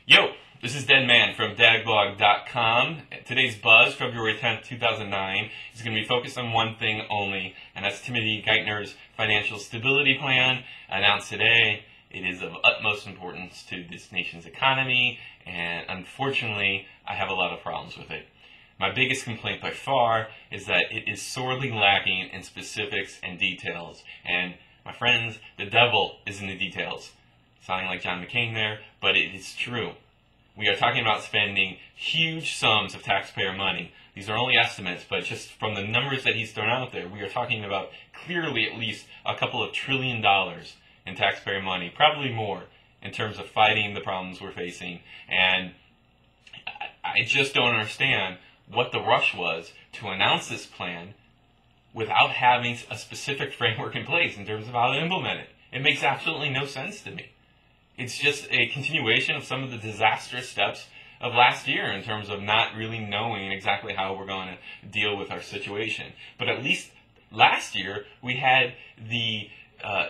Yo, this is Deadman from dagblog.com. Today's buzz, February 10th, 2009, is going to be focused on one thing only, and that's Timothy Geithner's Financial Stability Plan, announced today. It is of utmost importance to this nation's economy, and unfortunately, I have a lot of problems with it. My biggest complaint by far is that it is sorely lacking in specifics and details, and my friends, the devil is in the details. Sounding like John McCain there, but it is true. We are talking about spending huge sums of taxpayer money. These are only estimates, but just from the numbers that he's thrown out there, we are talking about clearly at least a couple of $1 trillion in taxpayer money, probably more, in terms of fighting the problems we're facing. And I just don't understand what the rush was to announce this plan without having a specific framework in place in terms of how to implement it. It makes absolutely no sense to me. It's just a continuation of some of the disastrous steps of last year in terms of not really knowing exactly how we're going to deal with our situation. But at least last year, we had the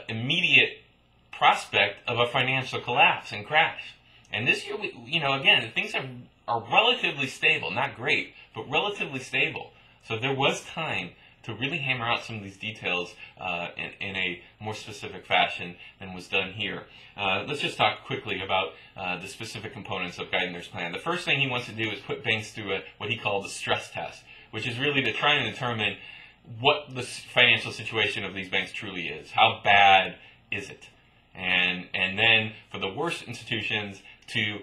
immediate prospect of a financial collapse and crash. And this year, again, things are relatively stable, not great, but relatively stable. So there was time to really hammer out some of these details in a more specific fashion than was done here. Let's just talk quickly about the specific components of Geithner's plan. The first thing he wants to do is put banks through what he called the stress test, which is really to try and determine what the financial situation of these banks truly is. How bad is it? And then for the worst institutions to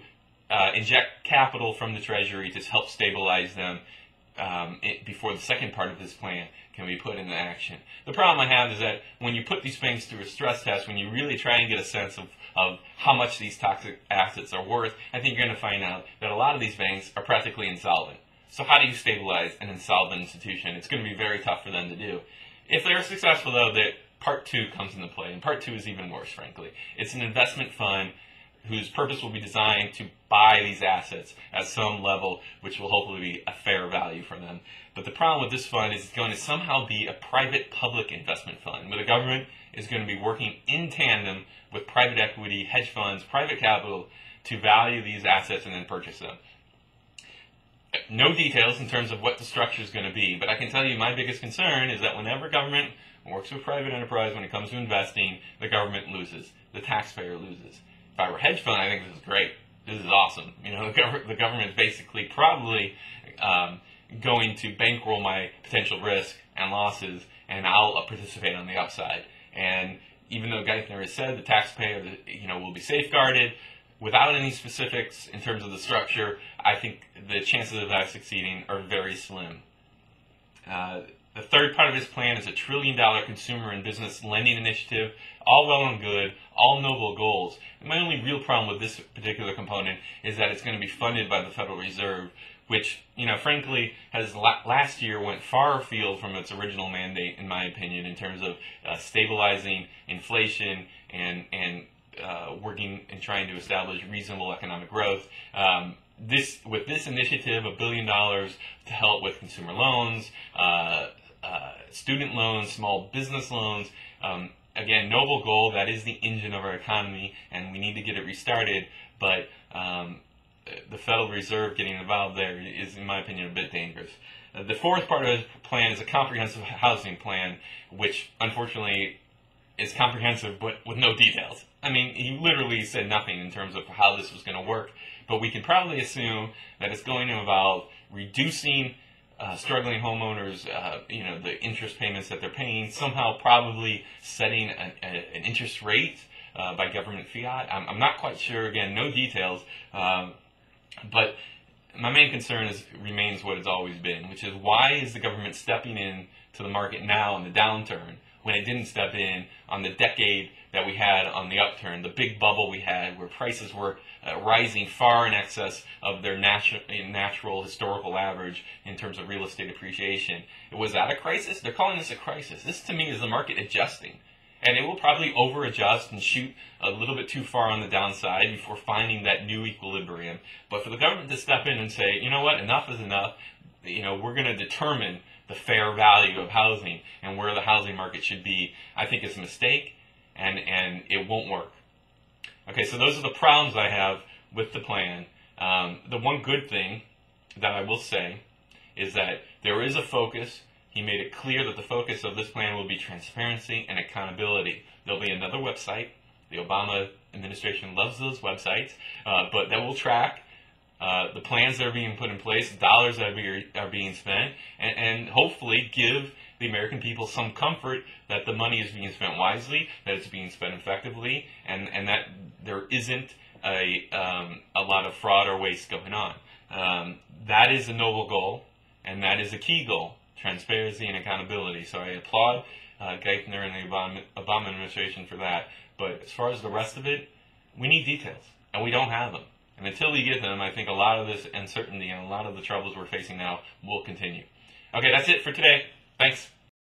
inject capital from the Treasury to help stabilize them before the second part of this plan can be put into action. The problem I have is that when you put these banks through a stress test, when you really try and get a sense of how much these toxic assets are worth, I think you're going to find out that a lot of these banks are practically insolvent. So how do you stabilize an insolvent institution? It's going to be very tough for them to do. If they're successful, though, that part two comes into play, and part two is even worse, frankly. It's an investment fund whose purpose will be designed to buy these assets at some level, which will hopefully be a fair value for them. But the problem with this fund is it's going to somehow be a private-public investment fund, where the government is going to be working in tandem with private equity, hedge funds, private capital to value these assets and then purchase them. No details in terms of what the structure is going to be, but I can tell you my biggest concern is that whenever government works with private enterprise when it comes to investing, the government loses. The taxpayer loses. If I were a hedge fund, I think this is great. This is awesome. The government is basically probably going to bankroll my potential risk and losses, and I'll participate on the upside. And even though Geithner has said the taxpayer, will be safeguarded, without any specifics in terms of the structure, I think the chances of that succeeding are very slim. The third part of his plan is a $1 trillion consumer and business lending initiative, all well and good, all noble goals. And my only real problem with this particular component is that it's going to be funded by the Federal Reserve, which, frankly, has last year went far afield from its original mandate, in my opinion, in terms of stabilizing inflation and working and trying to establish reasonable economic growth. With this initiative, $1 billion to help with consumer loans, student loans, small business loans. Again, noble goal. That is the engine of our economy, and we need to get it restarted. But the Federal Reserve getting involved there is, in my opinion, a bit dangerous. The fourth part of his plan is a comprehensive housing plan, which unfortunately is comprehensive but with no details. I mean, he literally said nothing in terms of how this was going to work, but we can probably assume that it's going to involve reducing struggling homeowners, the interest payments that they're paying, somehow probably setting an interest rate by government fiat. I'm not quite sure, again, no details, but my main concern remains what it's always been, which is why is the government stepping in to the market now in the downturn when it didn't step in on the decade that we had on the upturn, the big bubble we had where prices were rising far in excess of their natural historical average in terms of real estate appreciation. Was that a crisis? They're calling this a crisis. This, to me, is the market adjusting. And it will probably over-adjust and shoot a little bit too far on the downside before finding that new equilibrium. But for the government to step in and say, you know what, enough is enough, we're going to determine the fair value of housing and where the housing market should be, I think is a mistake, and it won't work. Okay, so those are the problems I have with the plan. The one good thing that I will say is that there is a focus. He made it clear that the focus of this plan will be transparency and accountability. There'll be another website. The Obama administration loves those websites, but that will track the plans that are being put in place, dollars that are being spent, and hopefully give the American people some comfort that the money is being spent wisely, that it's being spent effectively, and that there isn't a lot of fraud or waste going on. That is a noble goal, and that is a key goal, transparency and accountability. So I applaud Geithner and the Obama administration for that. But as far as the rest of it, we need details, and we don't have them. And until we get them, I think a lot of this uncertainty and a lot of the troubles we're facing now will continue. Okay, that's it for today. Thanks.